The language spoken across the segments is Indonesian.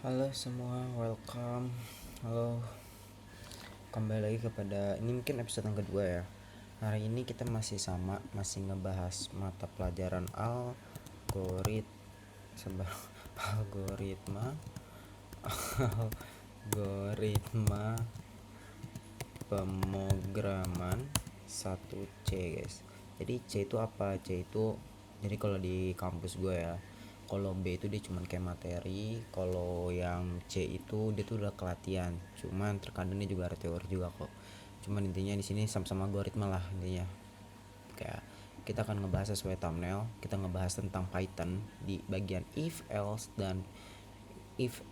Halo semua, welcome. Halo, kembali lagi kepada ini mungkin episode yang kedua ya. Hari ini kita masih ngebahas mata pelajaran algoritma algoritma pemrograman 1C guys. Jadi C itu apa? C itu jadi kalau di kampus gue ya, kalau B itu dia cuman kayak materi, kalau yang C itu dia tuh udah kelatihan. Cuman terkadang dia juga ada teori juga kok. Cuman intinya di sini sama-sama algoritma lah intinya. Kayak kita akan ngebahas sesuai thumbnail, kita ngebahas tentang Python di bagian if else dan if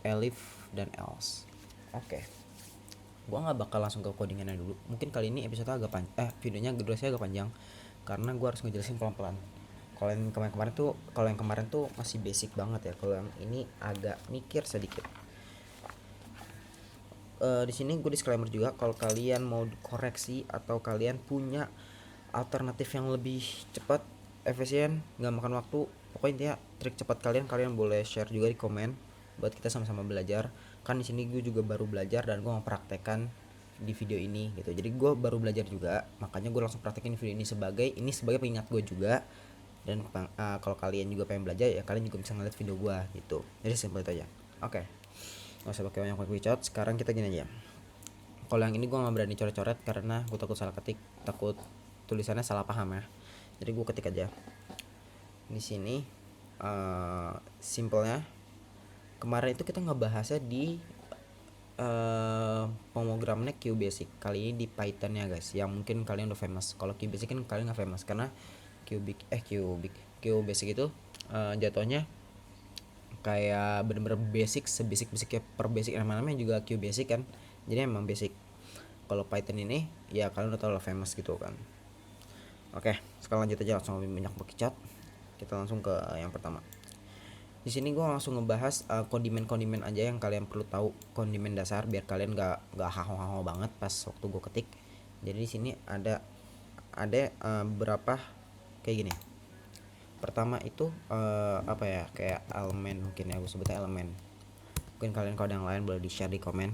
elif dan else. Oke. Gua nggak bakal langsung ke codingannya dulu. Mungkin kali ini episode agak videonya durasinya agak panjang karena gua harus ngejelasin pelan-pelan. Kalau yang kemarin tuh masih basic banget ya. Kalau yang ini agak mikir sedikit. Di sini gue disclaimer juga kalau kalian mau koreksi atau kalian punya alternatif yang lebih cepat, efisien, nggak makan waktu, pokoknya intinya trik cepat kalian boleh share juga di komen buat kita sama-sama belajar. Kan di sini gue juga baru belajar dan gue mempraktekkan di video ini gitu. Jadi gue baru belajar juga, makanya gue langsung praktekin video ini sebagai pengingat gue juga. Dan kalau kalian juga pengen belajar ya kalian juga bisa ngeliat video gue gitu. Jadi simpel itu aja. Oke. Nggak usah pakai banyak bacot. Sekarang kita gini aja. Kalau yang ini gue nggak berani coret-coret karena gue takut salah ketik, takut tulisannya salah paham ya. Jadi gue ketik aja di sini. Simpelnya kemarin itu kita ngebahasnya di pemrogramannya QBasic. Kali ini di Python ya guys, yang mungkin kalian udah famous. Kalau QBasic kan kalian nggak famous karena QBasic itu jatuhnya kayak bener-bener basic, sebasic-basicnya per basic namanya juga QBasic kan, jadi emang basic. Kalau Python ini ya kalian udah tau lah famous gitu kan. Oke, sekarang lanjut aja langsung banyak berkicot. Kita langsung ke yang pertama. Di sini gue langsung ngebahas kondimen-kondimen aja yang kalian perlu tahu, kondimen dasar biar kalian nggak haho-haho banget pas waktu gue ketik. Jadi di sini ada berapa kayak gini. Pertama itu apa ya, kayak elemen, mungkin ya gue sebutnya elemen. Mungkin kalian kalau ada yang lain boleh di share di komen.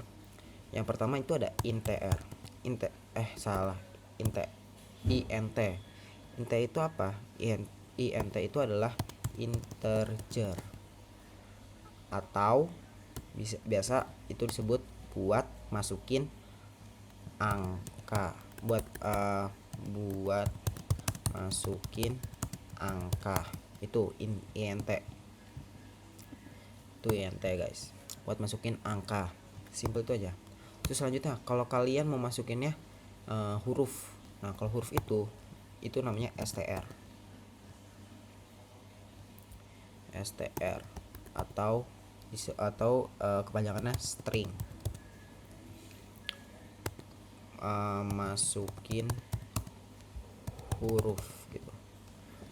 Yang pertama itu ada intr. int salah int int int itu apa? Int itu adalah integer, atau biasa itu disebut buat masukin angka, buat masukin angka. Itu int. Itu int guys, buat masukin angka. Simple itu aja. Terus selanjutnya kalau kalian mau masukinnya huruf. Nah kalau huruf itu namanya str atau kepanjangannya string. Masukin huruf gitu,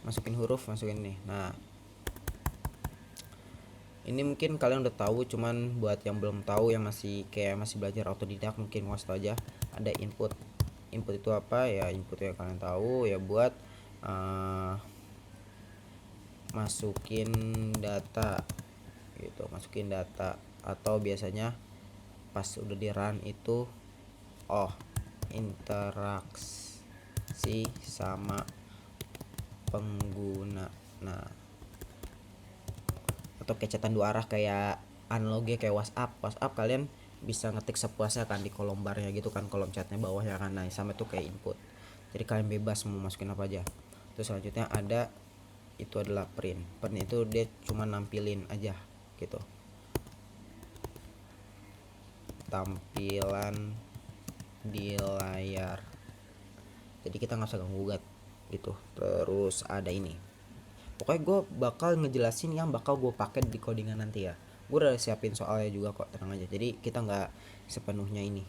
masukin nih. Nah ini mungkin kalian udah tahu, cuman buat yang belum tahu, yang masih belajar otodidak, mungkin mau tahu aja. Ada input. Input itu apa ya? Input yang kalian tahu ya buat masukin data gitu, masukin data. Atau biasanya pas udah di run itu interaksi sama pengguna. Nah atau kayak catatan dua arah kayak analognya kayak WhatsApp kalian bisa ngetik sepuasnya kan di kolom barnya gitu kan, kolom chatnya bawah ya kan. Nah sama itu kayak input, jadi kalian bebas mau masukin apa aja. Terus selanjutnya ada itu adalah print itu dia cuma nampilin aja gitu, tampilan di layar, jadi kita nggak usah ganggu gitu. Terus ada ini, pokoknya gue bakal ngejelasin yang bakal gue pakai di codingan nanti ya. Gue udah siapin soalnya juga kok, tenang aja. Jadi kita nggak sepenuhnya ini,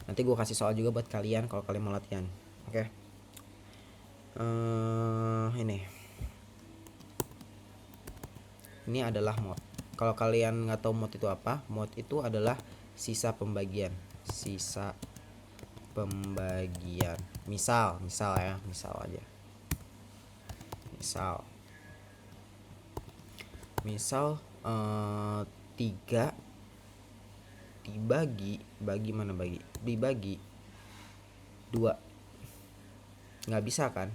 nanti gue kasih soal juga buat kalian kalau kalian mau latihan. Oke. Ini adalah mod. Kalau kalian nggak tahu mod itu apa, mod itu adalah sisa pembagian. Misal aja. Misal Misal 3 dibagi 2, nggak bisa kan?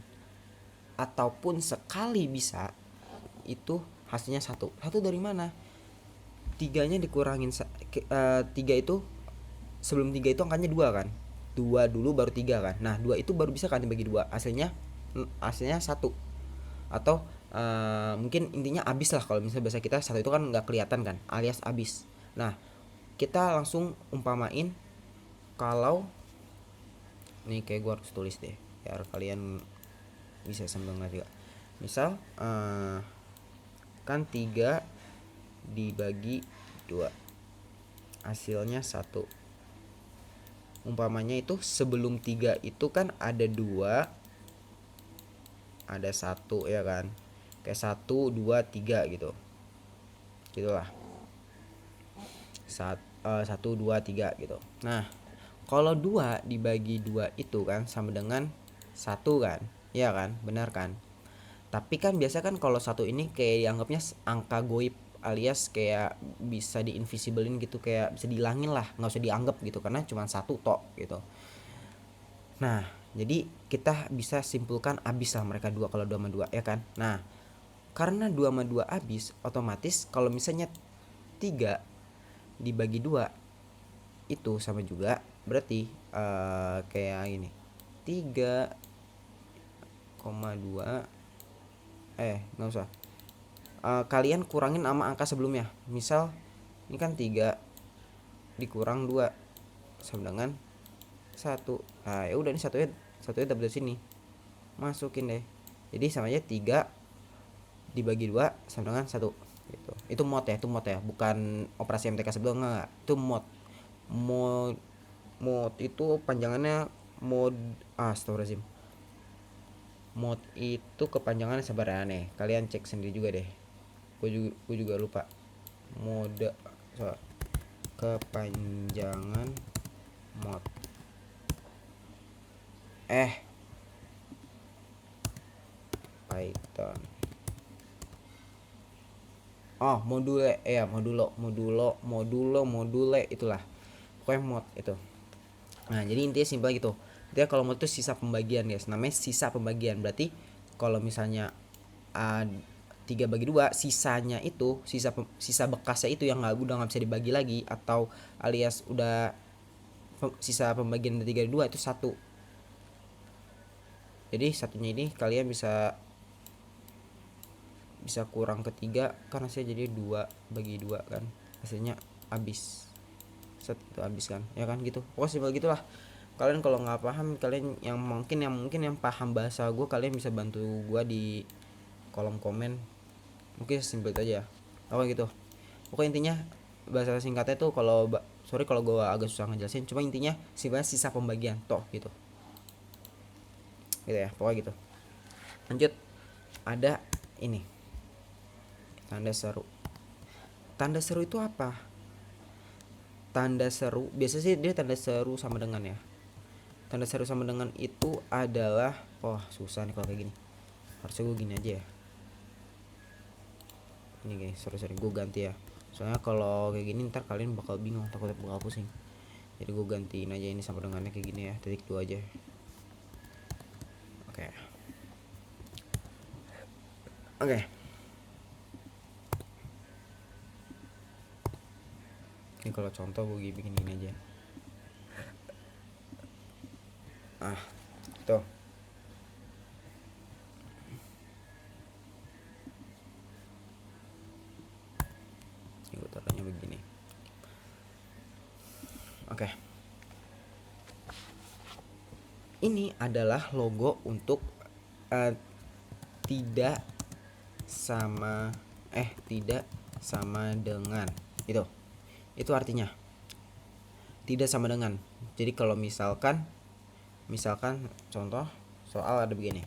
Ataupun sekali bisa, itu hasilnya satu. Satu dari mana? Tiganya dikurangin 3 itu, sebelum 3 itu angkanya 2 kan, 2 dulu baru 3 kan. Nah 2 itu baru bisa kan dibagi 2, hasilnya satu. Atau mungkin intinya abis lah, kalau misalnya bahasa kita satu itu kan nggak kelihatan kan, alias abis. Nah kita langsung umpamain, kalau nih kayak gue harus tulis deh biar kalian bisa sambil ngerti. Misal kan 3 dibagi 2 hasilnya satu. Umpamanya itu sebelum 3 itu kan ada 2, ada satu ya kan, kayak 1 2 3 gitu, gitulah. 1 2 3 gitu. Nah kalau 2 dibagi 2 itu kan sama dengan satu kan, ya kan, benar kan. Tapi kan biasa kan kalau satu ini kayak dianggapnya angka goib, alias kayak bisa di invisiblein gitu, kayak bisa dihilangin lah, nggak usah dianggap gitu karena cuma satu tok gitu. Nah jadi kita bisa simpulkan abis lah mereka dua kalau 2 sama 2 ya kan. Nah karena 2 sama 2 abis, otomatis kalau misalnya 3 dibagi 2 itu sama juga, berarti kayak gini, 3,2, nggak usah, kalian kurangin sama angka sebelumnya. Misal ini kan 3 dikurang 2 sama dengan 1. Nah ya udah, ini satunya dapat dari sini, masukin deh. Jadi sama aja 3 dibagi 2 sama dengan 1 gitu. Itu mod ya, bukan operasi MTK sebelum, enggak. Itu mod itu panjangannya mod, astagfirullahaladzim, mod itu kepanjangannya sabar ya, nih kalian cek sendiri juga deh, gue juga lupa. Mode, kepanjangan mod Python. Module itulah, pokoknya mod itu. Nah jadi intinya simpel gitu. Dia kalau mod itu sisa pembagian guys, namanya sisa pembagian. Berarti kalau misalnya 3/2, sisanya itu sisa bekasnya itu yang udah nggak bisa dibagi lagi, atau alias udah sisa pembagian dari 3/2 itu satu. Jadi satunya ini kalian bisa kurang ke 3 kan, hasilnya jadi 2/2 kan, hasilnya habis. Itu habis kan, ya kan gitu. Pokoknya simpel gitulah. Kalian kalau nggak paham, kalian yang mungkin paham bahasa gue, kalian bisa bantu gue di kolom komen. Mungkin simpel itu aja ya. Apa gitu. Pokoknya intinya bahasa singkatnya tuh, sorry kalau gue agak susah ngejelasin, cuma intinya simpelnya sisa pembagian toh gitu. Gitu ya, pokoknya gitu. Lanjut, ada ini, tanda seru. Tanda seru itu apa? Tanda seru biasa sih dia tanda seru sama dengan ya. Tanda seru sama dengan itu adalah, susah nih kalau kayak gini. Harusnya gue gini aja ya. Ini guys, sorry gue ganti ya. Soalnya kalau kayak gini ntar kalian bakal bingung, takutnya bakal pusing. Jadi gue gantiin aja ini sama dengannya kayak gini ya, titik 2 aja. Oke. Ini kalau contoh gue bikin ini aja. Tuh. Ini gue taruhnya begini. Oke. Ini adalah logo untuk tidak sama dengan itu artinya tidak sama dengan. Jadi kalau misalkan contoh soal ada begini,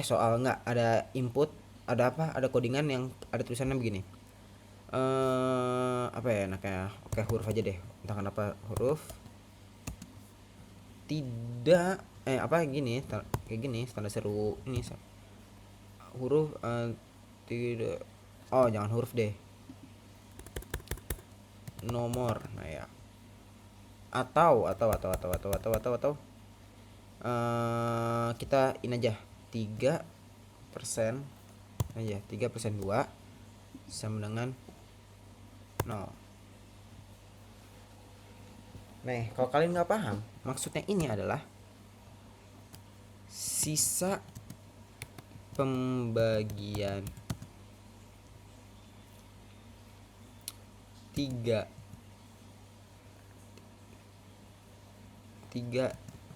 soal enggak ada input, ada codingan yang ada tulisannya begini, apa ya enaknya, oke huruf aja deh, entah kenapa huruf tidak kayak gini tanda seru ini huruf tidak, oh jangan huruf deh, nomor. Nah ya, atau kita ini aja 3% aja, 3% 2 sama dengan 0. Nah, kalau kalian nggak paham, maksudnya ini adalah sisa pembagian 3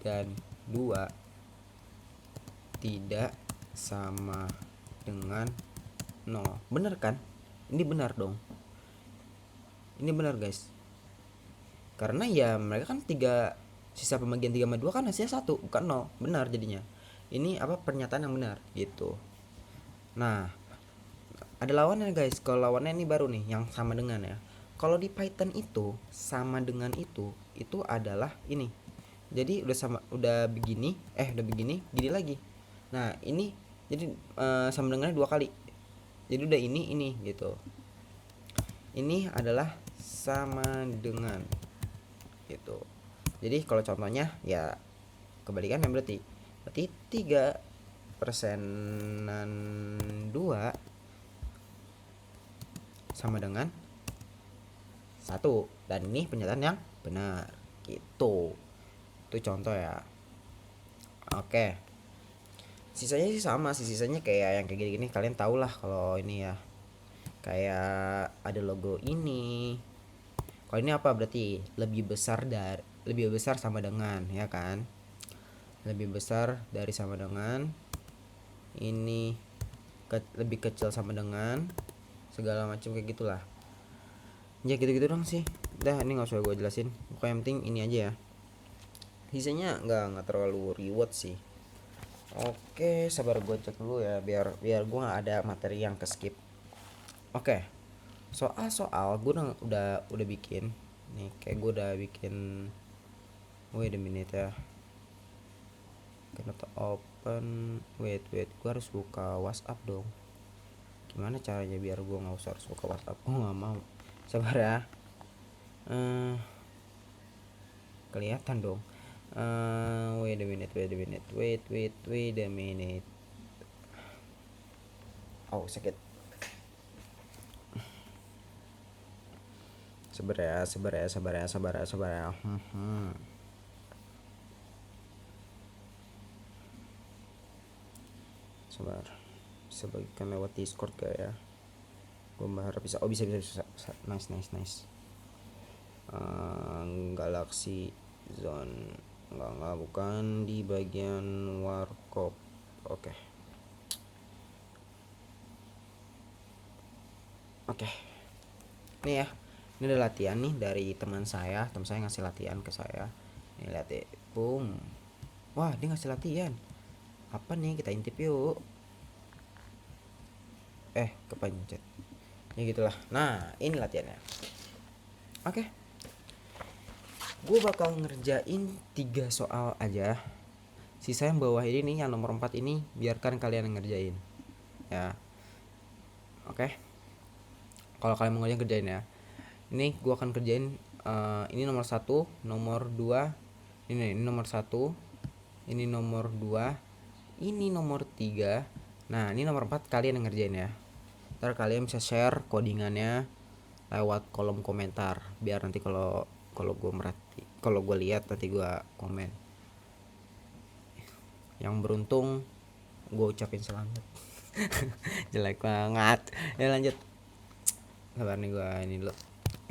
dan 2 tidak sama dengan 0. Bener kan? Ini benar dong. Ini benar guys. Karena ya mereka kan sisa pembagian 3 sama 2 kan hasilnya 1 bukan 0. Benar jadinya. Ini apa, pernyataan yang benar gitu. Nah, ada lawannya guys. Kalau lawannya ini baru nih yang sama dengan ya. Kalau di Python itu sama dengan itu adalah ini. Jadi udah begini, gini lagi. Nah, ini jadi sama dengannya 2 kali. Jadi udah ini gitu. Ini adalah sama dengan gitu. Jadi kalau contohnya ya kebalikannya berarti 3 persenan 2 sama dengan 1, dan ini pernyataan yang benar gitu. Itu contoh ya. Oke, sisanya sih sama sih, sisanya kayak yang kayak gini-gini kalian tau lah. Kalau ini ya kayak ada logo ini. Kalau ini apa berarti lebih besar sama dengan, ya kan, lebih besar dari sama dengan, ini lebih kecil sama dengan, segala macam kayak gitulah ya, gitu-gitu dong sih. Udah, ini nggak usah gue jelasin, pokoknya yang penting ini aja ya. Sisanya nggak terlalu reward sih. Oke, sabar gue cek dulu ya, biar gue nggak ada materi yang ke skip. Oke, soal gue udah bikin nih, kayak gue udah bikin. Wait a minute ya, cannot open. Wait, gue harus buka WhatsApp dong. Gimana caranya biar gue nggak usah harus buka WhatsApp? Gue nggak mau. Sabar ya. Kelihatan dong. Wait a minute. Wait a minute. Oh, sakit. Sabar ya. Sabar. Bisa bagikan lewat Discord gak ya? Gue berharap bisa. Oh, bisa. Nice. Galaxy Zone. Enggak, bukan di bagian warkop. Oke. Nih ya, ini ada latihan nih dari teman saya ngasih latihan ke saya. Nih lihat deh, boom. Wah, dia ngasih latihan apa nih, kita intip yuk. Kepencet ya gitulah. Nah, ini latihannya. Oke, gue bakal ngerjain 3 soal aja. Sisa yang bawah ini nih, yang nomor 4 ini biarkan kalian yang ngerjain ya. Oke, kalau kalian mau ngerjain ya, ini gue akan kerjain. Ini nomor 1, nomor 2, ini nomor 1, ini nomor 2, ini nomor 3. Nah, ini nomor 4 kalian yang ngerjain ya. Ntar kalian bisa share codingannya lewat kolom komentar, biar nanti kalau gue lihat nanti gue komen. Yang beruntung gue ucapin selamat. Jelek banget ya, lanjut. Sabar nih, gue ini dulu.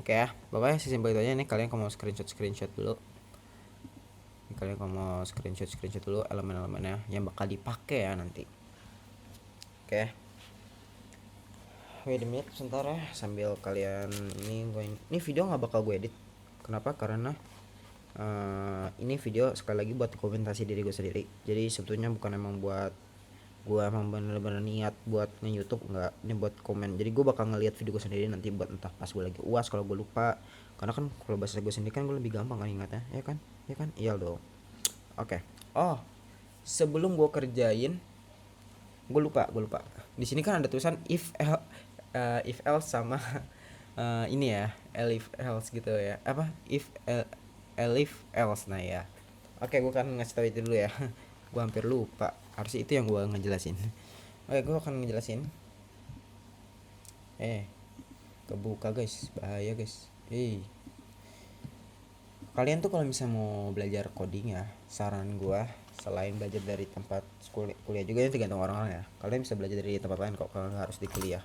Oke ya, pokoknya sesimpel itu aja nih. Kalian kalau mau screenshot dulu, kalian kalau mau screenshot dulu elemen-elemennya yang bakal dipakai ya nanti. Oke, wait a minute sebentar ya, sambil kalian ini video nggak bakal gue edit. Kenapa? Karena ini video sekali lagi buat dokumentasi diri gue sendiri. Jadi sebetulnya bukan emang buat gue emang bener-bener niat buat nge-YouTube, enggak. Ini buat komen. Jadi gue bakal ngeliat video gue sendiri nanti buat entah pas gue lagi UAS kalau gue lupa. Karena kan kalau bahasa gue sendiri kan gue lebih gampang kan ingatnya, ya kan? Iya dong. Oke. Oh, sebelum gue kerjain Gue lupa di sini kan ada tulisan if else sama ini ya, elif else gitu ya, apa elif else. Nah ya, oke, gue kan ngasih tahu itu dulu ya. Gue hampir lupa, harusnya itu yang gue ngejelasin. Oke, gue akan ngejelasin. Kebuka guys, bahaya guys. Kalian tuh kalau misalnya mau belajar coding ya, saran gue, selain belajar dari tempat kuliah juga, ini tergantung orang-orang ya. Kalian bisa belajar dari tempat lain kok, kalau harus di kuliah.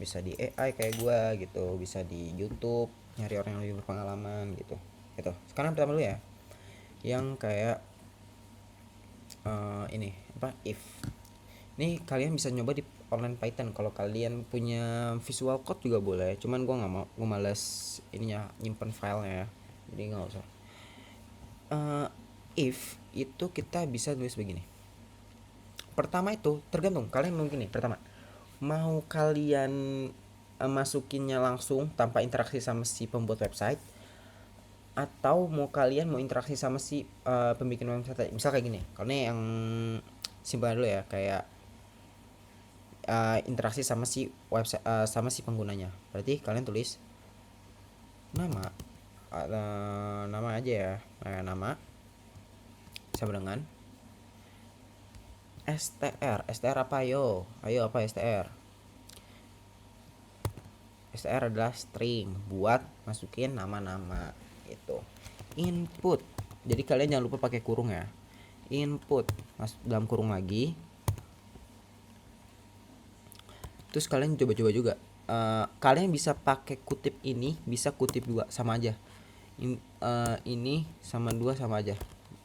Bisa di AI kayak gue gitu, bisa di YouTube, nyari orang yang lebih berpengalaman gitu. Gitu. Sekarang pertama dulu ya, yang kayak ini apa, if. Ini kalian bisa nyoba di online Python. Kalau kalian punya Visual Code juga boleh, cuman gue nggak mau, gue males ininya nyimpen filenya ya, jadi nggak usah. If itu kita bisa tulis begini. Pertama itu tergantung kalian mungkin nih. Pertama, mau kalian masukinnya langsung tanpa interaksi sama si pembuat website, atau mau kalian mau interaksi sama si pembikin website. Misal kayak gini, karena yang simpel dulu ya, kayak interaksi sama si website, sama si penggunanya. Berarti kalian tulis nama, nama aja ya, nama sama dengan str apa, ayo apa str adalah string buat masukin nama-nama itu. Input, jadi kalian jangan lupa pakai kurung ya. Input masuk dalam kurung lagi. Terus kalian coba-coba juga, kalian bisa pakai kutip ini, bisa kutip dua, sama aja. Ini sama dua sama aja,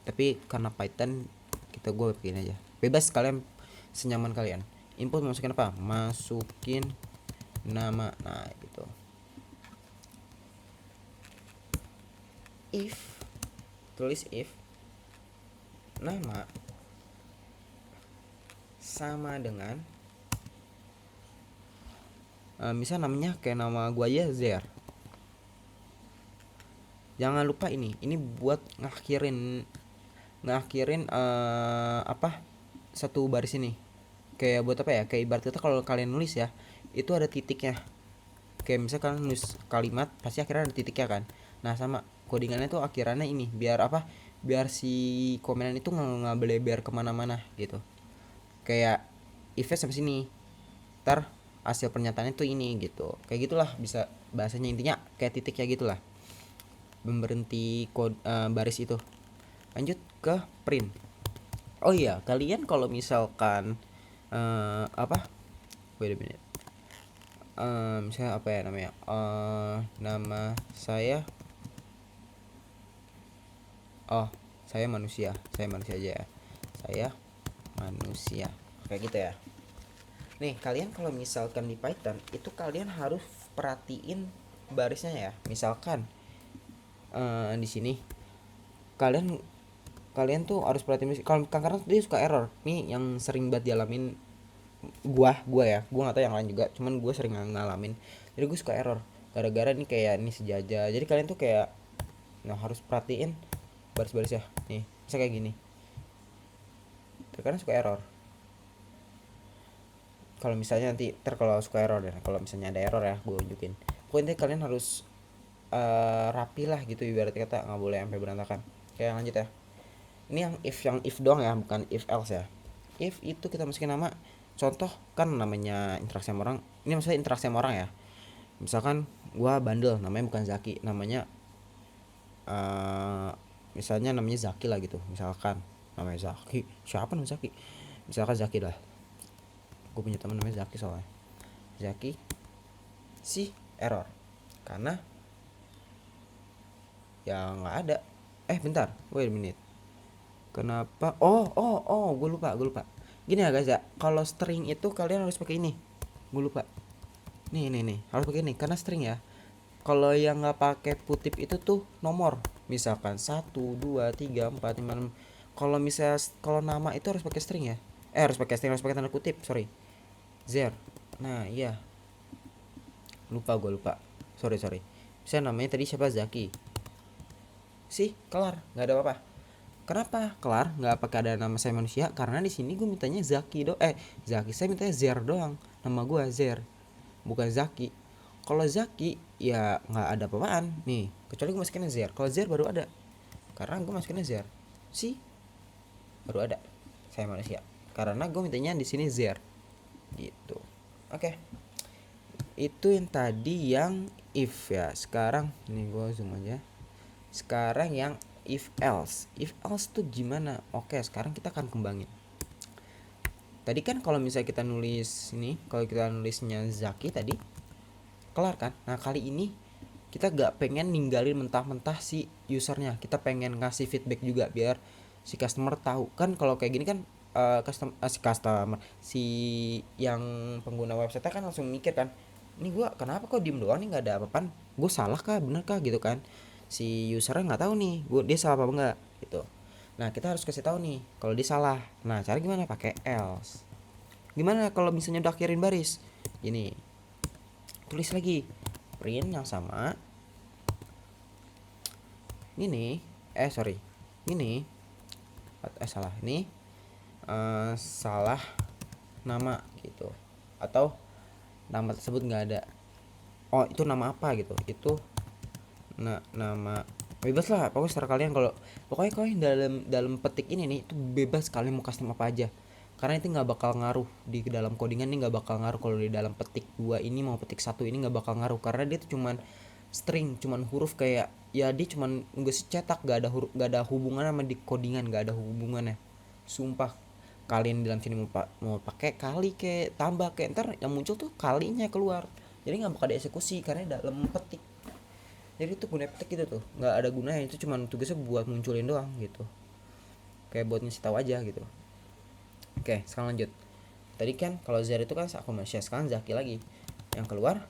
tapi karena Python gue bikin aja bebas, kalian senyaman kalian. Input masukin apa, masukin nama, nah gitu. If, tulis if nama sama dengan misal namanya kayak nama gue aja Zer. Jangan lupa ini buat ngakhirin apa, satu baris ini. Kayak buat apa ya, kayak ibarat kata kalau kalian nulis ya, itu ada titiknya. Kayak misalkan nulis kalimat pasti akhirnya ada titiknya kan. Nah sama codingannya tuh akhirannya ini, biar apa, biar si komenan itu nggak belebar kemana-mana gitu. Kayak if sampai sini, ntar hasil pernyataannya tuh ini gitu. Kayak gitulah bisa bahasanya, intinya kayak titik ya gitulah, memberhenti baris itu. Lanjut ke print. Oh iya, kalian kalau misalkan apa, wait a minute, misalnya apa ya namanya, nama saya, saya manusia aja ya, saya manusia, kayak gitu ya. Nih kalian kalau misalkan di Python itu kalian harus perhatiin barisnya ya. Misalkan di sini kalian tuh harus perhatiin, kalau karena dia suka error nih, yang sering banget dialamin gua ya, gua nggak tahu yang lain juga, cuman gua sering ngalamin. Jadi gua suka error gara-gara nih kayak ini sejajar. Jadi kalian tuh kayak harus perhatiin baris-baris ya. Nih bisa kayak gini, terkadang suka error. Kalau misalnya nanti kalau suka error ya, kalau misalnya ada error ya gue tunjukin. Pokoknya kalian harus rapi lah gitu, ibarat kata nggak boleh sampai berantakan. Kayak lanjut ya, ini yang if doang ya, bukan if else ya. If itu kita masukin nama, contoh kan namanya interaksi sama orang, ini maksudnya interaksi sama orang ya. Misalkan gua bandel, namanya bukan Zaki, namanya misalnya namanya Zaki lah gitu. Misalkan namanya Zaki, siapa namanya Zaki, misalkan Zaki lah, gue punya teman namanya Zaki soalnya. Zaki si error karena ya nggak ada. Bentar, wait a minute, kenapa, gue lupa gini ya guys ya. Kalau string itu kalian harus pakai ini, gue lupa. Nih harus pakai ini karena string ya. Kalau yang nggak pakai kutip itu tuh nomor, misalkan 1 2 3 4 5 6. Kalau misalnya kalau nama itu harus pakai string ya, harus pakai string, harus pakai tanda kutip, sorry, zer. Nah iya, gue lupa, sorry. Saya namanya tadi siapa, Zaki sih, kelar, nggak ada apa-apa. Kenapa kelar nggak pakai ada nama saya manusia? Karena di sini gue mintanya Zaki Zaki, saya mintanya Zer doang, nama gue Zer, bukan Zaki. Kalau Zaki ya nggak ada apa-apaan nih, kecuali gue masukinnya Zer. Kalau Zer baru ada, karena gue masukinnya Zer sih, baru ada saya manusia, karena gue mintanya di sini Zer gitu. Oke, itu yang tadi yang if ya. Sekarang nih gue zoom aja. Sekarang yang if else. If else tuh gimana? Oke, sekarang kita akan kembangin. Tadi kan kalau misalnya kita nulis ini, kalau kita nulisnya Zaki tadi, kelar kan? Nah kali ini kita gak pengen ninggalin mentah-mentah si usernya. Kita pengen ngasih feedback juga biar si customer tahu. Kan kalau kayak gini kan si yang pengguna website kan langsung mikir kan, ini gua kenapa kok diem doang nih, nggak ada apa-apaan, gue salah kah, bener kah gitu kan. Si usernya nggak tahu nih dia salah apa enggak gitu. Nah kita harus kasih tahu nih kalau dia salah. Nah cara gimana? Pakai else. Gimana kalau misalnya udah akhirin baris gini, tulis lagi print yang sama ini, sorry, ini salah ini, salah nama gitu, atau nama tersebut nggak ada. Oh itu nama apa gitu, itu nama bebas lah pokoknya secara kalian. Kalau pokoknya kalian dalam petik ini nih itu bebas, kalian mau custom apa aja, karena itu nggak bakal ngaruh di dalam codingan. Ini nggak bakal ngaruh kalau di dalam petik 2 ini mau petik 1 ini nggak bakal ngaruh, karena dia tuh cuman string, cuman huruf, kayak ya dia cuman nggak cetak, nggak ada huruf, nggak ada hubungan sama di codingan, nggak ada hubungannya. Sumpah, kalian dalam sini mau pakai kali kayak tambah kayak ntar yang muncul tuh kalinya keluar, jadi nggak bakal dieksekusi karena dalam petik. Jadi itu guna petik gitu tuh nggak ada gunanya, itu cuman tugasnya buat munculin doang gitu, kayak buat ngasih tahu aja gitu. Oke sekarang lanjut. Tadi kan kalau Zer itu kan aku manusia, sekarang Zaki lagi yang keluar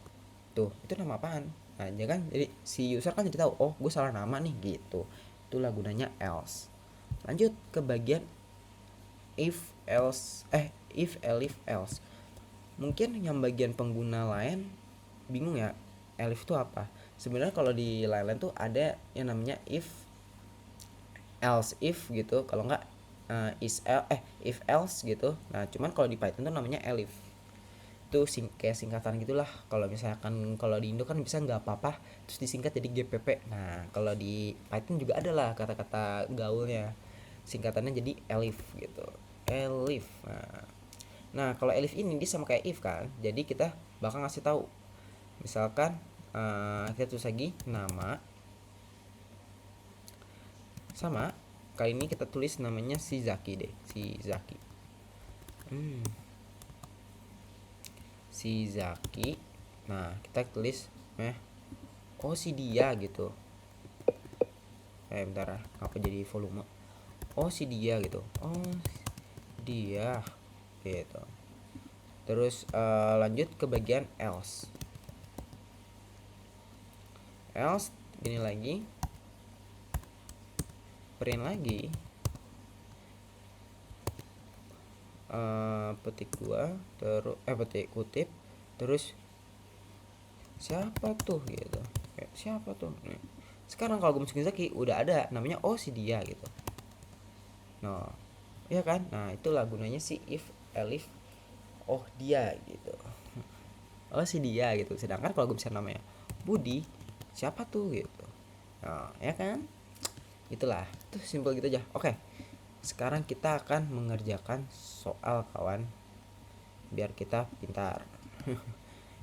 tuh, itu nama apaan? Nah kan jadi si user kan jadi tahu, oh gue salah nama nih gitu. Itulah gunanya else. Lanjut ke bagian if else, if elif else. Mungkin yang bagian pengguna lain bingung ya, elif itu apa. Sebenarnya kalau di lain-lain tuh ada yang namanya if else if gitu, kalau enggak if else gitu. Nah cuman kalau di Python tuh namanya elif. Itu kayak singkatan gitulah. Kalau misalkan kalau di Indo kan bisa nggak apa-apa terus disingkat jadi GPP. Nah kalau di Python juga ada lah kata-kata gaulnya, singkatannya jadi elif gitu, elif. Nah kalau elif ini dia sama kayak if kan, jadi kita bakal ngasih tahu misalkan kita tulis lagi nama, sama kali ini kita tulis namanya si Zaki deh, si Zaki. Si Zaki. Nah kita tulis oh si dia gitu. Bentar apa jadi volume. Oh si dia gitu, oh dia gitu. Terus lanjut ke bagian else. Else ini lagi print lagi petik gua terus petik kutip terus siapa tuh gitu, siapa tuh. Sekarang kalau gue masukin Zaki udah ada namanya, oh si dia gitu. Nah iya kan, nah itulah gunanya si if elif, oh dia gitu, oh si dia gitu. Sedangkan kalau gue bisa namanya Budi, siapa tuh gitu. Nah ya kan, itulah tuh simpel gitu aja. Oke sekarang kita akan mengerjakan soal kawan, biar kita pintar.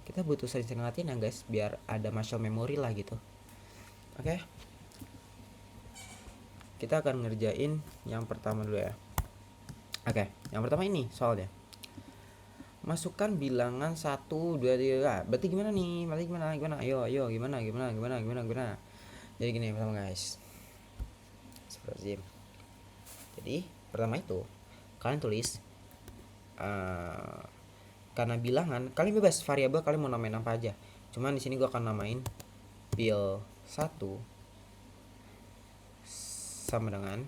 Kita butuh sering-sering latihan ya guys, biar ada muscle memory lah gitu. Oke kita akan ngerjain yang pertama dulu ya. Oke yang pertama ini soalnya masukkan bilangan 1, 2, 3. Berarti gimana nih? Berarti gimana? Ayo gimana? Jadi gini pertama guys. Astagfirullahaladzim. Jadi pertama itu kalian tulis karena bilangan kalian bebas variabel, kalian mau namain apa aja. Cuman di sini gua akan namain bil 1 sama dengan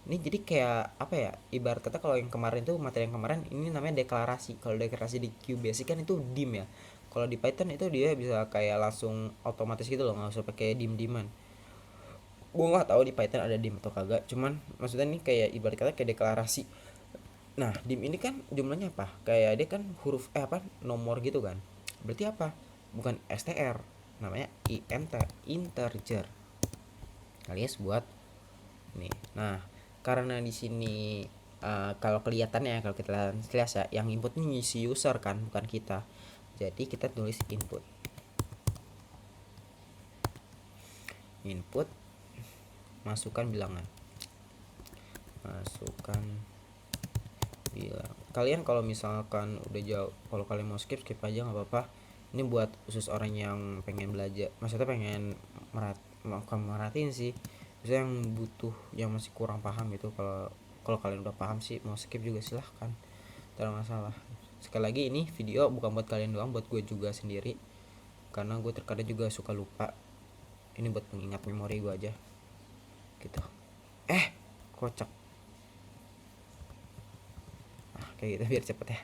ini. Jadi kayak apa ya, ibarat kata kalau yang kemarin tuh materi yang kemarin ini namanya deklarasi. Kalau deklarasi di QBasic kan itu dim ya. Kalau di Python itu dia bisa kayak langsung otomatis gitu loh, nggak usah pakai dim-diman. Gue nggak tahu di Python ada dim atau kagak, cuman maksudnya nih kayak ibarat kata kayak deklarasi. Nah dim ini kan jumlahnya apa, kayak dia kan huruf apa nomor gitu kan, berarti apa, bukan str, namanya int, integer, alias buat nih. Nah karena di sini kalau kelihatannya, kalau kita lihat ya, yang input ini si user kan, bukan kita, jadi kita tulis input masukkan bilangan, masukkan bilang. Kalian kalau misalkan udah jauh, kalau kalian mau skip aja nggak apa-apa. Ini buat khusus orang yang pengen belajar, maksudnya pengen merhatiin sih, maksudnya yang butuh, yang masih kurang paham gitu. Kalau kalian udah paham sih, mau skip juga silahkan, tidak ada masalah. Sekali lagi ini video bukan buat kalian doang, buat gue juga sendiri, karena gue terkadang juga suka lupa. Ini buat pengingat memori gue aja gitu. Kocak. Kayak gitu biar cepet ya.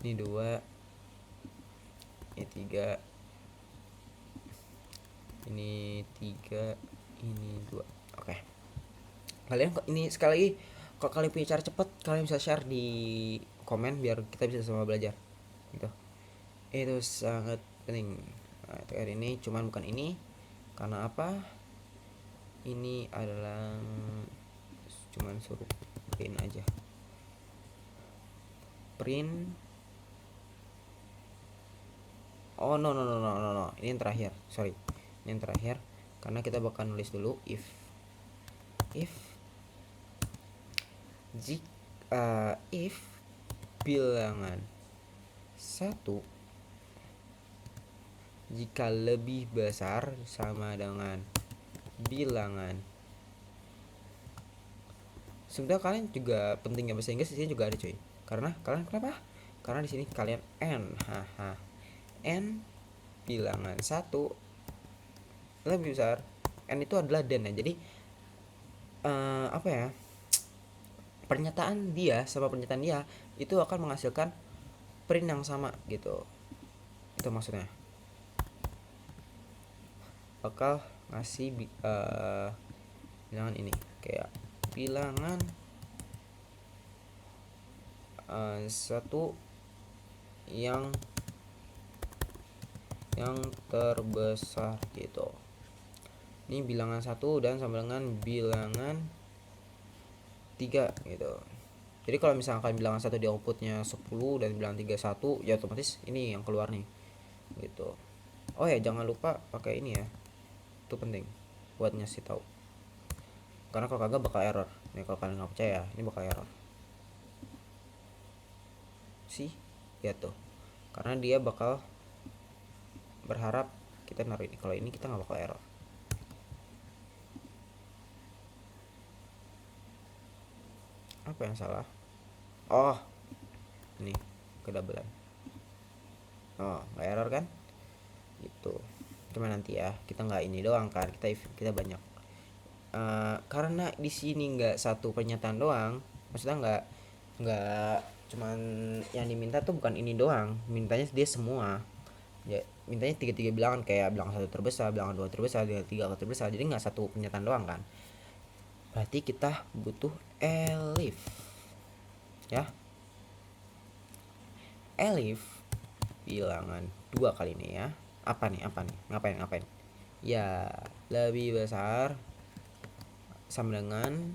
Ini 2, ini 3, ini 3, ini 2. Oke. Kalian kok ini sekali lagi, kalau kalian punya cara cepet, kalian bisa share di komen biar kita bisa sama belajar gitu. Itu sangat penting. Nah, TR ini cuman bukan ini. Karena apa? Ini adalah cuman suruh print aja. Print. Oh no no no no no no. Ini yang terakhir. Sorry. Ini yang terakhir. Karena kita bakal nulis dulu if if bilangan 1 jika lebih besar sama dengan bilangan. Sebenarnya kalian juga pentingnya bahasa Inggris di sini juga ada cuy. Karena kalian kenapa? Karena di sini kalian n bilangan 1 lebih besar. N itu adalah dan ya. Jadi apa ya? Pernyataan dia sama pernyataan dia itu akan menghasilkan print yang sama gitu. Itu maksudnya. Bakal ngasih bilangan ini kayak bilangan 1 yang terbesar gitu. Ini bilangan 1 dan sama dengan bilangan 3 gitu. Jadi kalau misalkan kalian bilangan 1 di outputnya 10 dan bilangan 3 1, ya otomatis ini yang keluar nih gitu. Oh ya jangan lupa pakai ini ya, itu penting buat ngasih tahu, karena kalau kagak bakal error nih. Kalau kalian nggak percaya, ini bakal error sih ya tuh, karena dia bakal berharap kita naruh ini. Kalau ini kita nggak bakal error. Apa yang salah? Oh ini kedabelan. Oh nggak error kan itu. Cuma nanti ya, kita nggak ini doang kan, kita banyak. Karena di sini nggak satu pernyataan doang, maksudnya nggak cuman yang diminta tuh bukan ini doang, mintanya dia semua ya, mintanya tiga bilangan, kayak bilangan 1 terbesar, bilangan 2 terbesar, bilangan 3 terbesar. Jadi nggak satu pernyataan doang kan, berarti kita butuh elif ya. Elif bilangan 2 kali ini ya. Apa nih ngapain ya, lebih besar sama dengan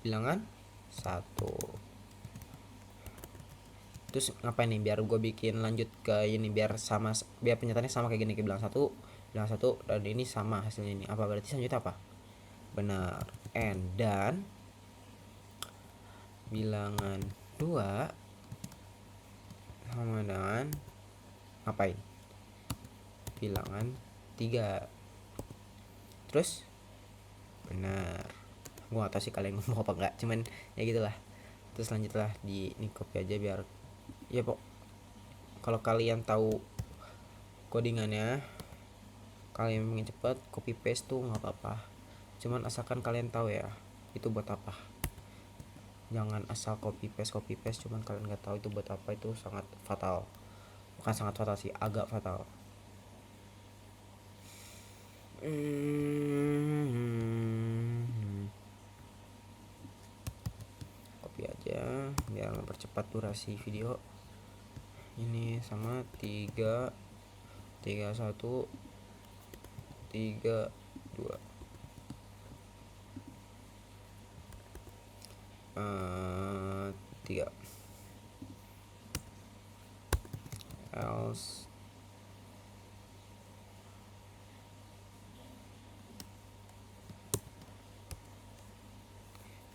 bilangan 1. Terus ngapain nih, biar gue bikin lanjut ke ini, biar sama, biar penyataannya sama kayak gini, ke bilangan 1 dan ini sama hasilnya. Ini apa berarti selanjutnya apa? Benar, n. Dan bilangan 2 sama dengan ngapain? Bilangan 3. Terus benar, gue gak tau sih kalian ngomong apa enggak, cuman ya gitulah. Terus lanjutlah di ini, copy aja biar ya kalau kalian tahu codingannya, kalian ingin cepat copy paste tuh nggak apa-apa, cuman asalkan kalian tahu ya itu buat apa. Jangan asal copy paste cuman kalian nggak tahu itu buat apa. Itu sangat fatal, bukan sangat fatal sih, agak fatal. Copy aja biar mempercepat durasi video. Ini sama 3 1 3 2 3 else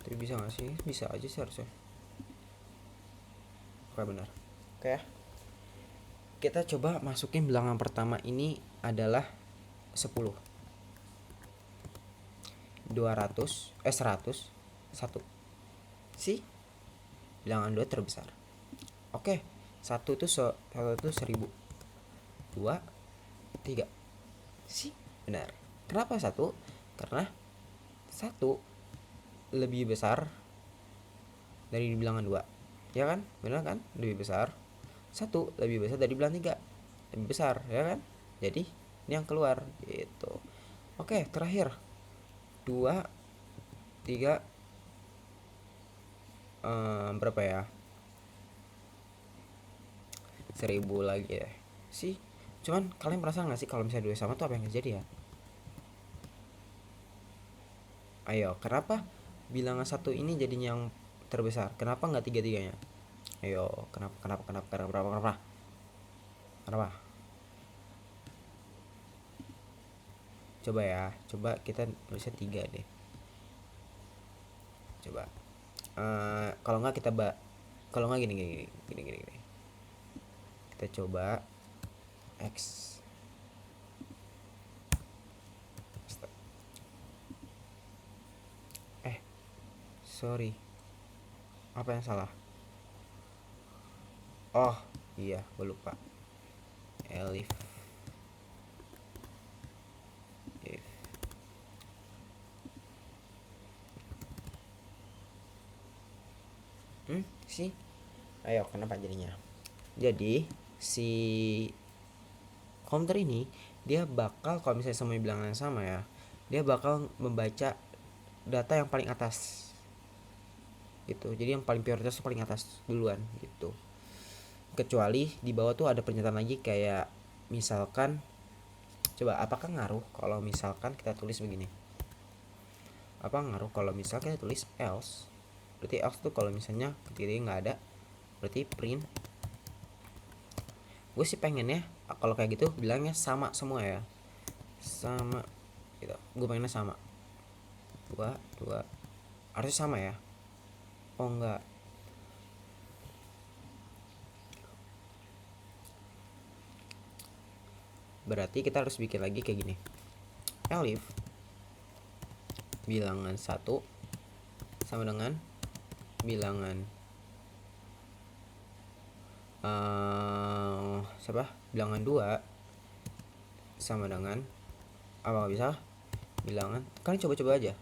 tapi bisa nggak sih? Bisa aja sih harusnya. Oke benar. Oke ya, kita coba masukin bilangan pertama ini adalah 10, 200 100 1 sih bilangan 2 terbesar. Oke, 1 itu 1000, 2 3 sih benar. Kenapa 1? Karena 1 lebih besar dari bilangan 2, ya kan? Benar kan? Lebih besar. 1 lebih besar dari bilangan 3, lebih besar, ya kan? Jadi ini yang keluar gitu. Oke, terakhir 2 3 berapa ya? 1000 lagi ya sih. Cuman kalian merasa nggak sih kalau misalnya 2 sama tuh apa yang terjadi ya? Ayo, kenapa bilangan 1 ini jadinya yang terbesar? Kenapa nggak tiga-tiganya? Ayo, kenapa? Coba ya, coba kita tulisnya 3 deh. Coba. Kalau nggak kita kalau nggak gini. Kita coba X. Sorry, apa yang salah? Oh iya, gue lupa. Elif if sih. Ayo, kenapa jadinya? Jadi si counter ini dia bakal, kalau misalnya semua bilangan yang sama ya, dia bakal membaca data yang paling atas gitu. Jadi yang paling prioritas paling atas duluan gitu. Kecuali di bawah tuh ada pernyataan lagi kayak misalkan, coba apakah ngaruh kalau misalkan kita tulis begini? Apa ngaruh kalau misalkan kita tulis else? Berarti else tuh kalau misalnya ketika nggak ada, berarti print. Gue sih pengen ya kalau kayak gitu bilangnya sama semua ya, sama gitu. Gue pengennya sama, dua harusnya sama ya. Oh enggak, berarti kita harus bikin lagi kayak gini. Elif bilangan 1 sama dengan bilangan bilangan 2 sama dengan apa, bisa bilangan, kalian coba-coba aja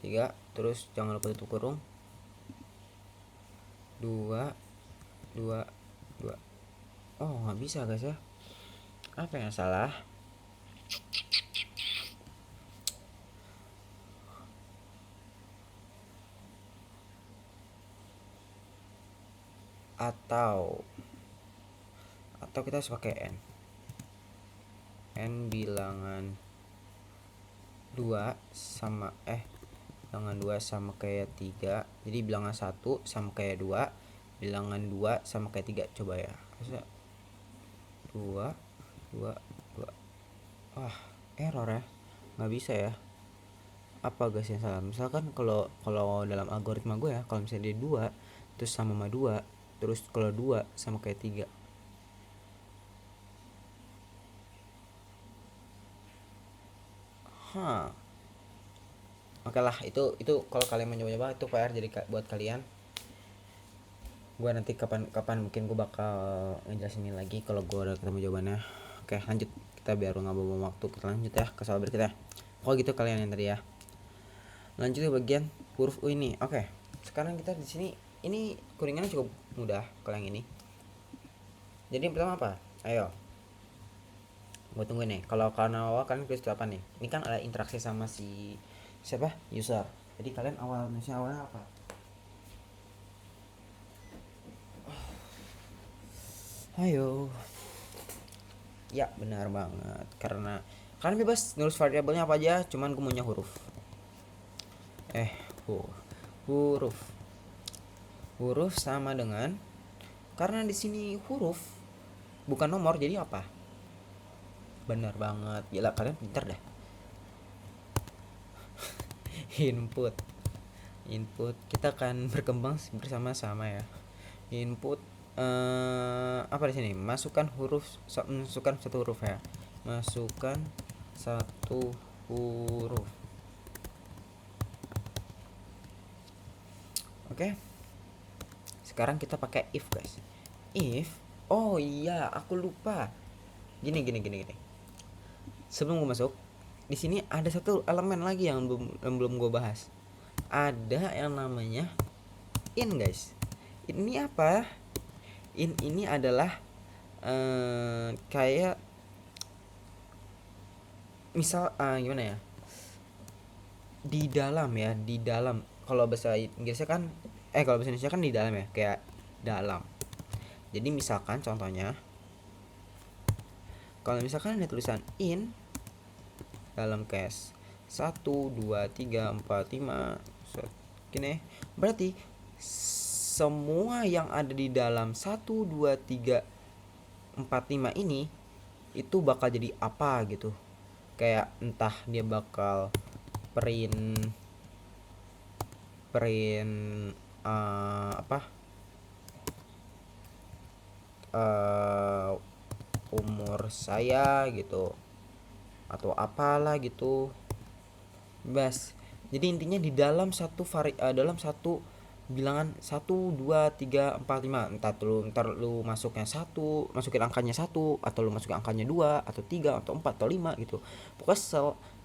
3, terus jangan lupa tutup kurung 2 2 2. Oh nggak bisa guys ya, apa yang salah? Atau kita harus pakai n bilangan 2 sama bilangan 2 sama kayak 3. Jadi bilangan 1 sama kayak 2, bilangan 2 sama kayak 3. Coba ya, bisa 2 2 2. Wah, error ya, nggak bisa ya. Apa guys yang salah? Misalkan kalau dalam algoritma gue ya, kalau misalnya dia 2 terus sama 2, terus kalau 2 sama kayak 3. Oke lah, itu kalau kalian mencoba itu PR jadi buat kalian. Gue nanti kapan mungkin gue bakal ngejelasin lagi kalau gue udah ketemu jawabannya. Oke lanjut, kita biar nggak bawa waktu, kita lanjut ya ke soal berikutnya. Oh gitu kalian yang tadi ya. Lanjut ke bagian huruf U ini. Oke, sekarang kita di sini ini kuringannya cukup mudah kalau yang ini. Jadi yang pertama apa? Ayo, Gue tunggu nih. Kalau kalian awal kalian tulis apa nih? Ini kan ada interaksi sama si siapa? User. Jadi kalian awalnya apa? Ayo. Ya benar banget. Karena kalian bebas nulis variabelnya apa aja. Cuman gue maunya huruf. Eh, huruf. Huruf sama dengan, karena di sini huruf bukan nomor, jadi apa? Benar banget. Gila, kalian pintar dah. Input. Input. Kita akan berkembang bersama-sama ya. Input apa di sini? Masukkan masukkan satu huruf ya. Masukkan satu huruf. Oke. Sekarang kita pakai if, guys. If, oh iya, aku lupa. Gini. Sebelum gue masuk, di sini ada satu elemen lagi yang belum gue bahas. Ada yang namanya in, guys. Ini apa? In ini adalah kayak misal gimana ya? Di dalam. Kalau bahasa Inggrisnya kan kalau bahasa Indonesia kan di dalam ya, kayak dalam. Jadi misalkan contohnya, kalau misalkan ada tulisan in dalam case 1 2 3 4 5 gini, berarti semua yang ada di dalam 1 2 3 4 5 ini itu bakal jadi apa gitu. Kayak entah dia bakal print apa umur saya gitu atau apalah gitu, bebas. Jadi intinya di dalam dalam satu bilangan 1 2 3 4 5, ntar lu masukin angkanya 1, atau lu masukin angkanya 2 atau 3 atau 4 atau 5 gitu.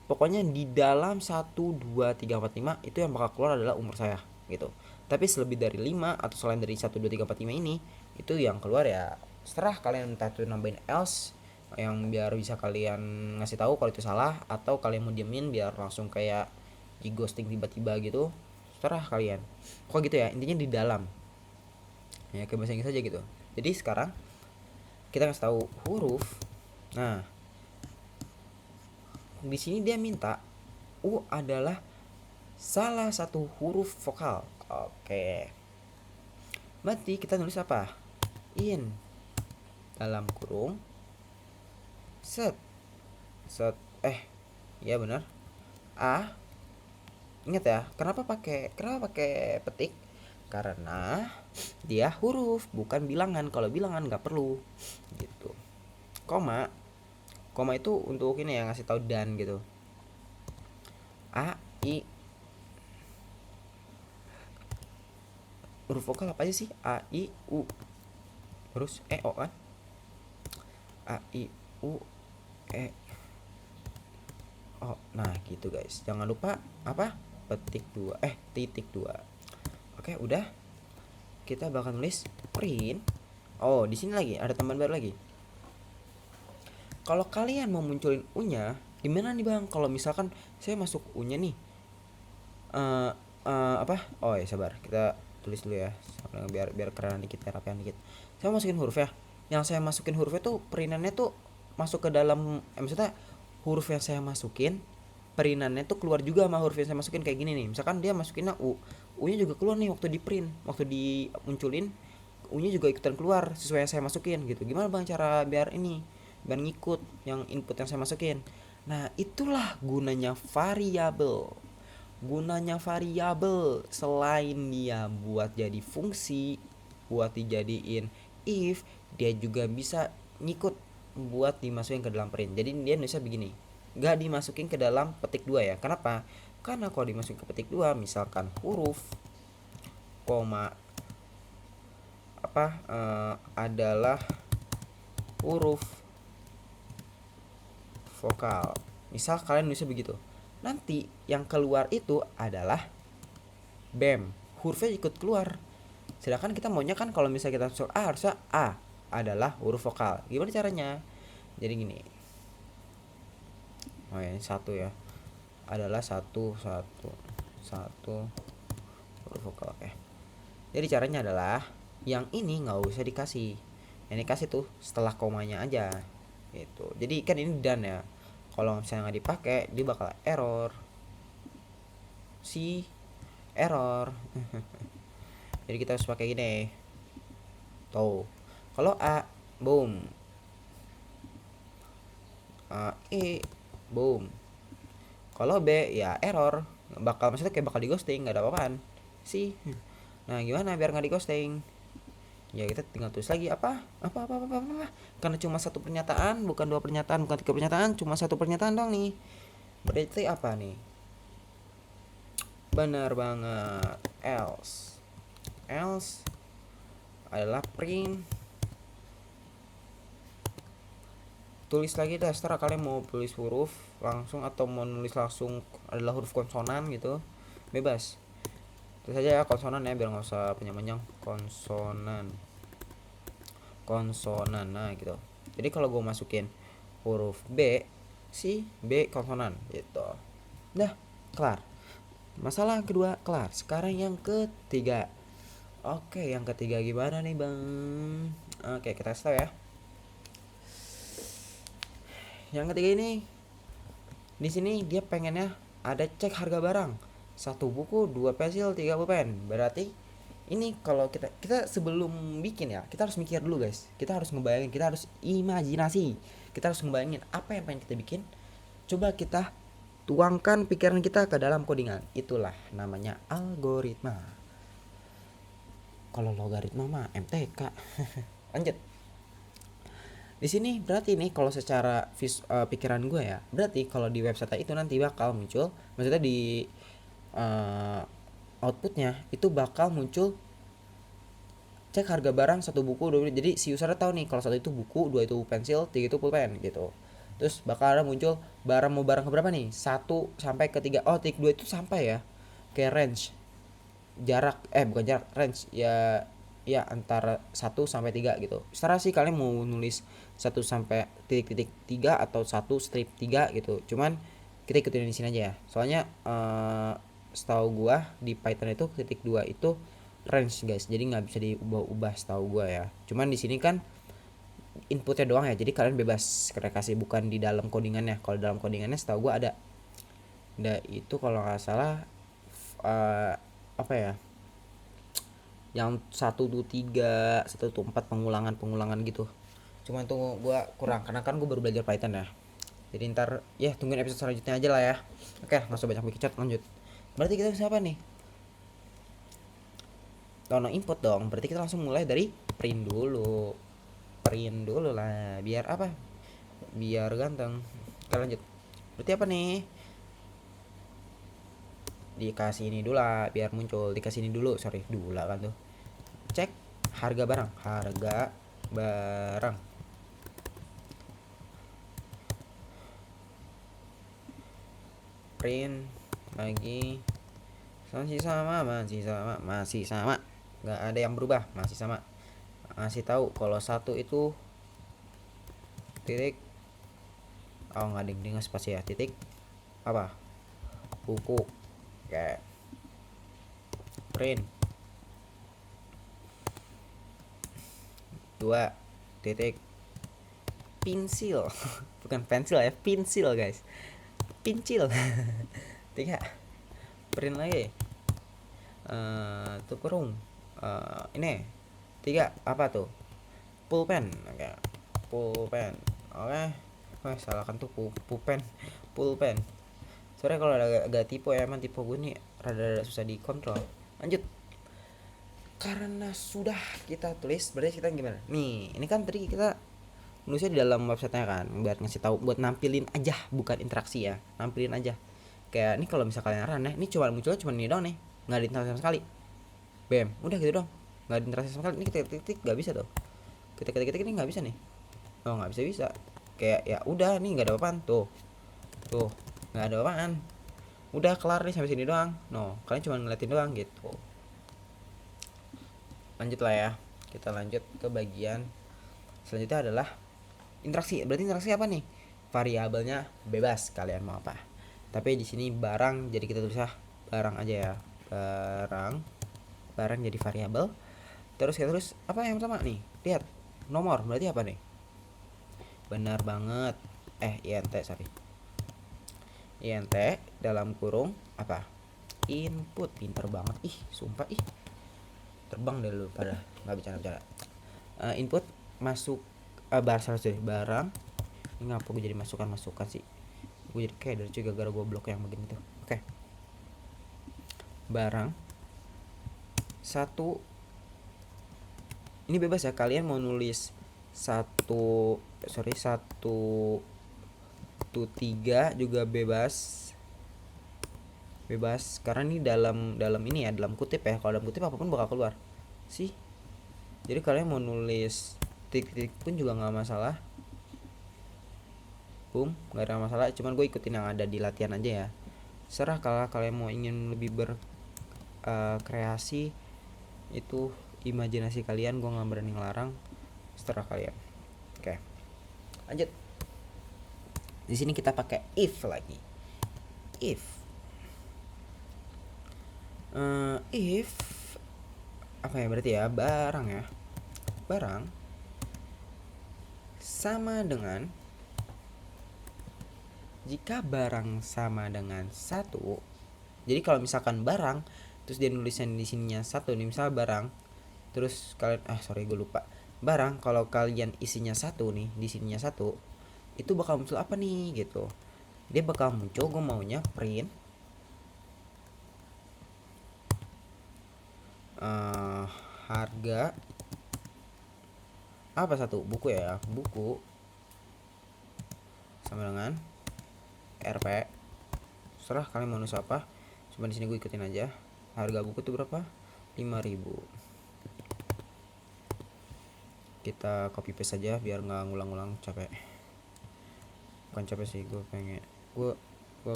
Pokoknya di dalam 1 2 3 4 5 itu yang bakal keluar adalah umur saya gitu. Tapi selebih dari 5 atau selain dari 1 2 3 4 5 ini, itu yang keluar ya setelah kalian entah itu nambahin else yang biar bisa kalian ngasih tahu kalau itu salah, atau kalian mau diemin biar langsung kayak di ghosting tiba-tiba gitu, terserah kalian. Kok gitu ya, intinya di dalam ya, kayak bahasa Inggris aja gitu. Jadi sekarang kita kasih tahu huruf. Nah, di sini dia minta U adalah salah satu huruf vokal. Oke, berarti kita nulis apa? In dalam kurung set ya benar, A. Ingat ya, kenapa pakai petik? Karena dia huruf bukan bilangan. Kalau bilangan nggak perlu gitu. Koma itu untuk ini ya, ngasih tahu dan gitu. A, I, huruf vokal apa aja sih? A, I, U, terus E, O kan? A, I, U, E, O. Nah gitu guys, jangan lupa apa? Titik 2. Oke, udah. Kita bakal nulis print. Oh, di sini lagi ada tambahan baru lagi. Kalau kalian mau munculin U-nya, gimana nih Bang? Kalau misalkan saya masuk U-nya nih. Apa? Oh ya sabar, kita tulis dulu ya. Biar keren dikit, rapian dikit. Saya masukin huruf ya. Yang saya masukin hurufnya tuh perinannya tuh masuk ke dalam, maksudnya huruf yang saya masukin perinannya tuh keluar juga sama huruf yang saya masukin. Kayak gini nih. Misalkan dia masukinnya U, U-nya juga keluar nih waktu di print, waktu dimunculin U-nya juga ikutan keluar sesuai yang saya masukin gitu. Gimana Bang cara biar ngikut yang input yang saya masukin? Nah, itulah gunanya variabel. Selain dia buat jadi fungsi, buat dijadiin if, dia juga bisa ngikut buat dimasukin ke dalam print. Jadi dia bisa begini, gak dimasukin ke dalam petik 2 ya. Kenapa? Karena kalau dimasukin ke petik 2, misalkan huruf koma adalah huruf vokal, misal kalian nulisnya begitu, nanti yang keluar itu adalah BEM, hurufnya ikut keluar. Sedangkan kita maunya kan kalau misalnya kita masuk A, harusnya A adalah huruf vokal. Gimana caranya? Jadi gini, Oh ya, ini satu ya, adalah satu satu satu huruf vokal. Oke, jadi caranya adalah yang ini nggak usah dikasih, yang dikasih tuh setelah komanya aja gitu. Jadi kan ini dan ya, kalau misalnya nggak dipakai dia bakal error, si error. Jadi kita harus pakai gini tuh. Kalau A, boom. E, boom. Kalau B ya error, bakal maksudnya kayak bakal di ghosting, nggak ada apa-apaan sih. Nah gimana biar nggak di ghosting? Ya kita tinggal tulis lagi apa. Karena cuma satu pernyataan, bukan dua pernyataan, bukan tiga pernyataan, cuma satu pernyataan dong nih. Berarti apa nih? Benar banget, else adalah print. Tulis lagi dah, setelah kalian mau tulis huruf langsung atau mau nulis langsung adalah huruf konsonan gitu, bebas. Terus aja ya konsonan ya, biar nggak usah panjang-panjang. Konsonan nah gitu. Jadi kalau gue masukin huruf B, si B konsonan gitu. Dah kelar, masalah kedua kelar. Sekarang yang ketiga. Oke, yang ketiga gimana nih bang? Oke, kita start ya. Yang ketiga ini, di sini dia pengennya ada cek harga barang, satu buku, dua pensil, tiga pulpen. Berarti ini kalau kita sebelum bikin ya, kita harus mikir dulu guys. Kita harus ngebayangin, kita harus imajinasi, kita harus ngebayangin apa yang pengen kita bikin. Coba kita tuangkan pikiran kita ke dalam codingan. Itulah namanya algoritma. Kalau logaritma mah MTK. Lanjut. Di sini berarti nih kalau secara pikiran gue ya, berarti kalau di website itu nanti bakal muncul, maksudnya di outputnya itu bakal muncul cek harga barang satu buku dua. Jadi si user tahu nih kalau satu itu buku, dua itu pensil, tiga itu pulpen gitu. Terus bakal ada muncul barang mau barang keberapa nih, 1 sampai ke 3. Oh tik 2 itu sampai ya, kayak range jarak, bukan jarak, range ya, ya antara 1 sampai 3 gitu. Secara sih kalian mau nulis 1 sampai titik-titik 3 atau 1 strip 3 gitu. Cuman kita ikutin di sini aja ya. Soalnya setahu gua di Python itu titik 2 itu range guys. Jadi nggak bisa diubah-ubah setahu gua ya. Cuman di sini kan inputnya doang ya. Jadi kalian bebas kasih, bukan di dalam codingannya. Kalau dalam codingannya setahu gua ada. Itu kalau nggak salah apa ya, yang 1 2 3 1 2 4 pengulangan gitu. Cuma itu gua kurang karena kan gua baru belajar Python ya. Jadi ntar ya tungguin episode selanjutnya aja lah ya. Oke, nggak usah banyak bikin, lanjut. Berarti kita bisa apa nih? Tono input dong. Berarti kita langsung mulai dari print dulu. Print dulu lah, biar apa? Biar ganteng. Oke, lanjut. Berarti apa nih? Dikasih ini dulu lah biar muncul. Dikasih ini dulu, sorry, dulu lah kan tuh. Cek harga barang, print lagi, masih sama, nggak ada yang berubah, masih sama. Ngasih tahu kalau satu itu titik, oh nggak ada spasi ya, titik apa, buku, kayak print 2 titik pensil. Bukan pensil ya, pensil guys, pincil. 3 print lagi tuh kurung ini 3 apa tuh, pulpen. Oke, pulpen. Oke, wah salah kan tuh, pulpen. Soalnya kalau agak tipe ya, emang tipe gue nih rada susah dikontrol. Lanjut. Karena sudah kita tulis, berarti kita gimana nih, ini kan tadi kita nulisnya di dalam websitenya kan, buat ngasih tahu, buat nampilin aja, bukan interaksi ya, nampilin aja. Kayak ini kalau misalnya kalian run ya, ini cuma munculnya cuma ini doang nih, nggak ada interaksi sama sekali. Bam, udah gitu dong, nggak ada interaksi sama sekali. Ini kita ketik nggak bisa tuh, kita ketik ini nggak bisa nih. Oh nggak bisa, kayak ya udah nih nggak ada apaan tuh, nggak ada apaan, udah kelar nih sampai sini doang. No, kalian cuma ngeliatin doang gitu. Lanjut lah ya, kita lanjut ke bagian selanjutnya adalah interaksi. Berarti interaksi apa nih? variabelnya bebas kalian mau apa. Tapi di sini barang, jadi kita tulis barang aja ya. Barang jadi variabel. Terus kita tulis apa yang pertama nih? Lihat nomor, berarti apa nih? Benar banget. INT sorry. INT dalam kurung apa? Input. Pinter banget. Sumpah terbang deh lu pada nggak bicara. Input masuk barang. Ini ngapa gue jadi masukan sih? Gue jadi kayak dari juga gara gue blok yang begini tuh. Oke. Barang satu. Ini bebas ya, kalian mau nulis 123 juga bebas karena ini dalam ini ya, dalam kutip ya. Kalau dalam kutip apapun bakal keluar sih. Jadi kalian mau nulis titik-titik pun juga nggak masalah. Nggak ada masalah. Cuman gue ikutin yang ada di latihan aja ya. Serah kalau kalian mau ingin lebih berkreasi, itu imajinasi kalian. Gue nggak berani ngelarang. Seterah kalian. Oke. Lanjut. Di sini kita pakai if lagi. If apa ya berarti ya? Barang sama dengan, jika barang sama dengan 1. Jadi kalau misalkan barang terus dia nulisnya di sininya 1 nih, misal barang terus kalian gue lupa. Barang kalau kalian isinya 1 nih, di sininya 1, itu bakal muncul apa nih gitu. Dia bakal muncul, gue maunya print harga apa buku ya, buku sama dengan RP. Serah kalian mau nulis apa, cuma di sini gue ikutin aja. Harga buku itu berapa? 5.000. Kita copy paste saja biar nggak ngulang-ngulang, capek. Bukan capek sih, gue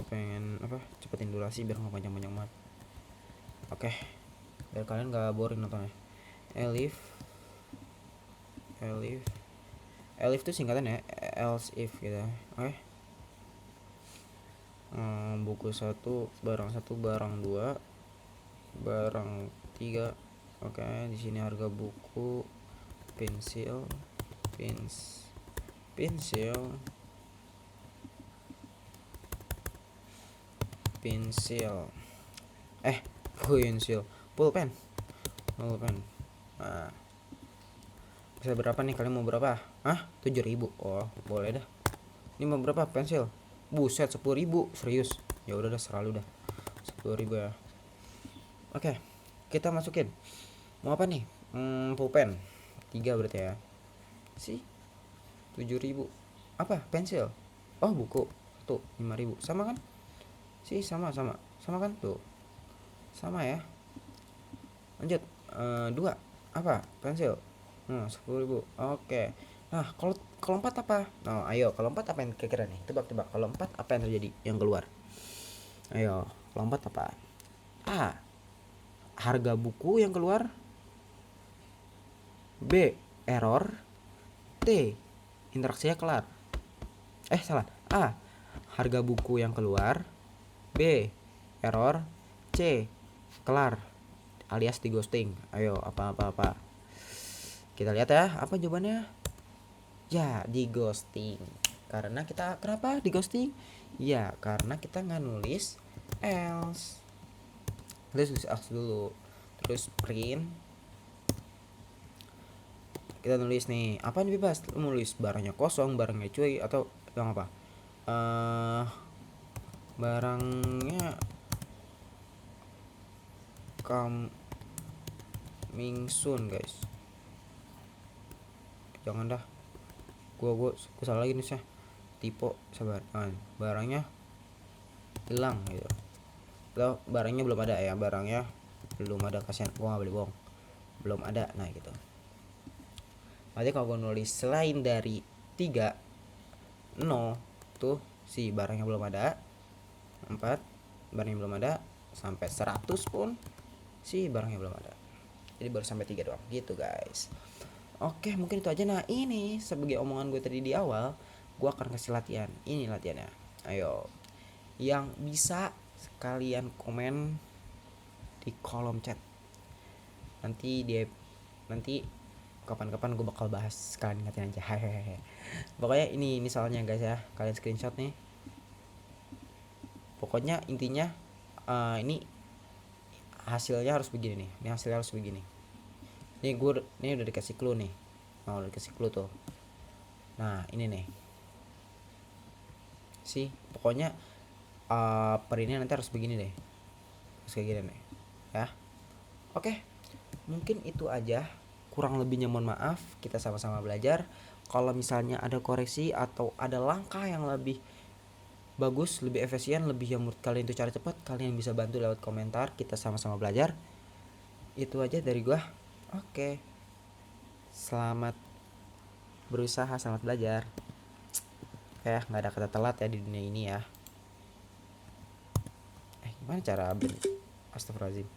pengen cepetin durasi biar nggak panjang-panjang banget. Oke. Biar kalian nggak boring nontonnya. Elif itu singkatan ya, else if gitu. Oke. Buku 1, barang 1, barang 2, barang 3. Oke, di sini harga buku, pensil. Pulpen. Nah, bisa berapa nih, kalian mau berapa? 7.000. Oh boleh dah. Ini mau berapa pensil? Buset, 10.000. Serius? Ya udah serah lu dah. 10.000 ya. Oke, kita masukin. Mau apa nih? Pulpen 3 berarti ya. 7.000. Apa? Pensil. Oh buku tuh 5.000. Sama kan? Sama kan tuh. Sama ya. Lanjut. 2 apa? Pensil. 10.000. Oke. Nah, kalau 4 apa? Ayo, kalau 4 apa yang kira-kira nih? Tebak. Kalau 4 apa yang terjadi yang keluar? Ayo, kalau 4 apa? A. Harga buku yang keluar. B. Error. T. Interaksinya kelar. Salah. A. Harga buku yang keluar. B. Error. C. Kelar alias di ghosting. Ayo, apa. Kita lihat ya, apa jawabannya? Ya, di ghosting. Karena kita, kenapa di ghosting? Ya, karena kita nggak nulis else. Terus tulis else dulu. Terus print. Kita nulis nih, apa yang bebas? Nulis barangnya kosong, barangnya cuy, atau yang apa? Barangnya coming soon guys. Jangan dah, gua salah lagi nulisnya. Tipe, sabar. Barangnya hilang gitu. Atau barangnya belum ada ya, barangnya belum ada, kasihan. Gua nggak boleh bohong, belum ada. Nah gitu. Berarti kalau gua nulis selain dari 3, 0 tuh si barangnya belum ada. 4, barangnya belum ada. Sampai 100 pun si barangnya belum ada. Jadi baru sampai 3 doang gitu guys. Oke, mungkin itu aja. Nah, ini sebagai omongan gue tadi di awal, Gua akan kasih latihan. Ini latihannya. Ayo, yang bisa sekalian komen di kolom chat. Nanti kapan-kapan gue bakal bahas, sekalian ingatin aja. Hehehe. Pokoknya ini soalnya guys ya, kalian screenshot nih. Pokoknya intinya ini hasilnya harus begini nih. Ini hasilnya harus begini. Ini udah dikasih clue nih. Udah dikasih clue tuh. Nah, ini nih. Sih, pokoknya per ini nanti harus begini deh. Harus kayak gini nih. Ya. Oke. Mungkin itu aja. Kurang lebihnya mohon maaf. Kita sama-sama belajar. Kalau misalnya ada koreksi atau ada langkah yang lebih bagus, lebih efisien, lebih yang menurut kalian itu cara cepat, kalian bisa bantu lewat komentar. Kita sama-sama belajar. Itu aja dari gua. Oke. Selamat berusaha, selamat belajar. Kayak nggak ada kata telat ya di dunia ini ya. Gimana cara Astagfirullahaladzim.